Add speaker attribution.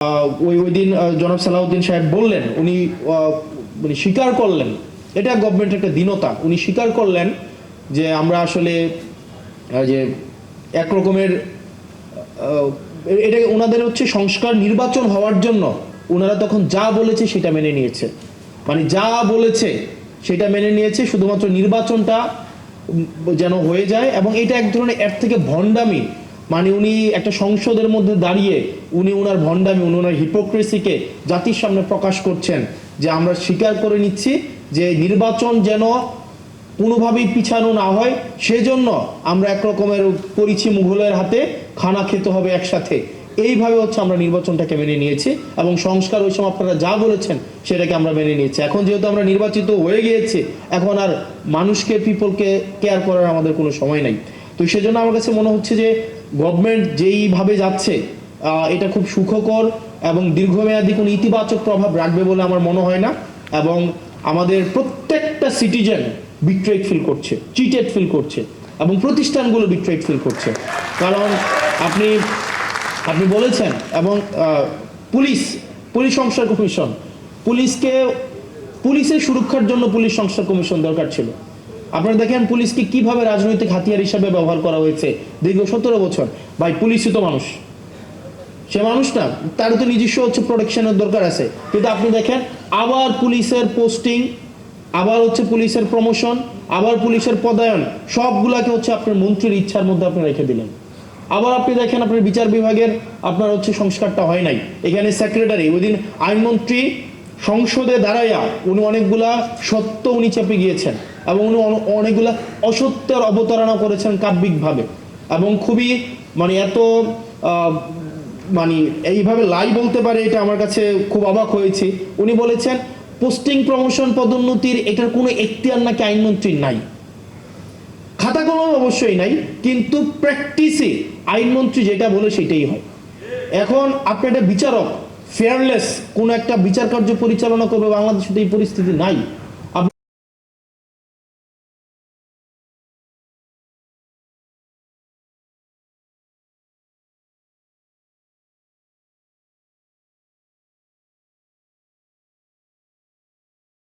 Speaker 1: ওই দিন জনাব সালাউদ্দিন সাহেব বললেন, উনি মানে স্বীকার করলেন, এটা গভর্নমেন্টের একটা দীনতা, উনি স্বীকার করলেন যে আমরা আসলে যে একরকমের এটা ওনাদের হচ্ছে সংস্কার নির্বাচন হওয়ার জন্য ওনারা তখন যা বলেছে সেটা মেনে নিয়েছে, মানে যা বলেছে সেটা মেনে নিয়েছে, শুধুমাত্র নির্বাচনটা যেন হয়ে যায়। এবং এটা এক ধরনের এর থেকে ভণ্ডামি, মানে উনি একটা সংসদের মধ্যে দাঁড়িয়ে উনি ওনার ভণ্ডামি, উনি ওনার হিপোক্রেসিকে জাতির সামনে প্রকাশ করছেন যে আমরা স্বীকার করে নিচ্ছি যে নির্বাচন যেন কোনোভাবেই পিছানো না হয়, সেজন্য আমরা একরকমের করেছি মুঘলের হাতে খানা খেতে হবে একসাথে, এইভাবে হচ্ছে আমরা নির্বাচনটাকে মেনে নিয়েছি এবং সংস্কার ওই সময় আপনারা যা বলেছেন সেটাকে আমরা মেনে নিয়েছি। এখন যেহেতু আমরা নির্বাচিত হয়ে গিয়েছি, এখন আর মানুষকে পিপলকে কেয়ার করার আমাদের কোনো সময় নাই। তো সেজন্য আমার কাছে মনে হচ্ছে যে গভর্নমেন্ট যেইভাবে যাচ্ছে এটা খুব সুখকর এবং দীর্ঘমেয়াদী কোনো ইতিবাচক প্রভাব রাখবে বলে আমার মনে হয় না। এবং আমাদের প্রত্যেকটা সিটিজেন বিট্রেড ফিল করছে, চিটেড ফিল করছে এবং প্রতিষ্ঠানগুলো বিট্রেড ফিল করছে। কারণ আপনি আপনি বলেছেন এবং পুলিশ সংস্কার কমিশন, পুলিশের সুরক্ষার জন্য পুলিশ সংস্কার কমিশন দরকার ছিল। আপনারা দেখেন পুলিশকে কিভাবে রাজনৈতিক হাতিয়ার হিসাবে ব্যবহার করা হয়েছে দীর্ঘ 17 বছর। ভাই পুলিশই তো মানুষ, সে মানুষ না, তারও তো নিজস্ব হচ্ছে প্রোটেকশনের দরকার আছে। কিন্তু আপনি দেখেন আবার পুলিশের পোস্টিং, আবার হচ্ছে পুলিশের প্রমোশন, আবার পুলিশের পদায়ন, সবগুলাকে হচ্ছে আপনার মন্ত্রীর ইচ্ছার মধ্যে আপনি রেখে দিলেন। আবার আপনি দেখেন আপনার বিচার বিভাগের আপনার হচ্ছে সংস্কারটা হয় নাই। এখানে সেক্রেটারি, ওই দিন আইনমন্ত্রী সংসদে দাঁড়াইয়া উনি অনেকগুলা সত্য উনি চেপে গিয়েছেন এবং উনি অনেকগুলা অসত্যের অবতারণা করেছেন কাব্যিকভাবে এবং খুবই মানে এত মানে এইভাবে লাই বলতে পারে, এটা আমার কাছে খুব অবাক হয়েছে। উনি বলেছেন পোস্টিং প্রমোশন পদোন্নতির এটার কোনো এখতিয়ার নাকি আইনমন্ত্রীর নাই, খাতা কলম অবশ্যই নাই, কিন্তু প্র্যাকটিসে আইনমন্ত্রী যেটা বলে সেটাই হয়। এখন আপনি একটা বিচারক ফেয়ারলেস কোন একটা বিচার কার্য পরিচালনা করবে, বাংলাদেশে তো এই পরিস্থিতি নাই।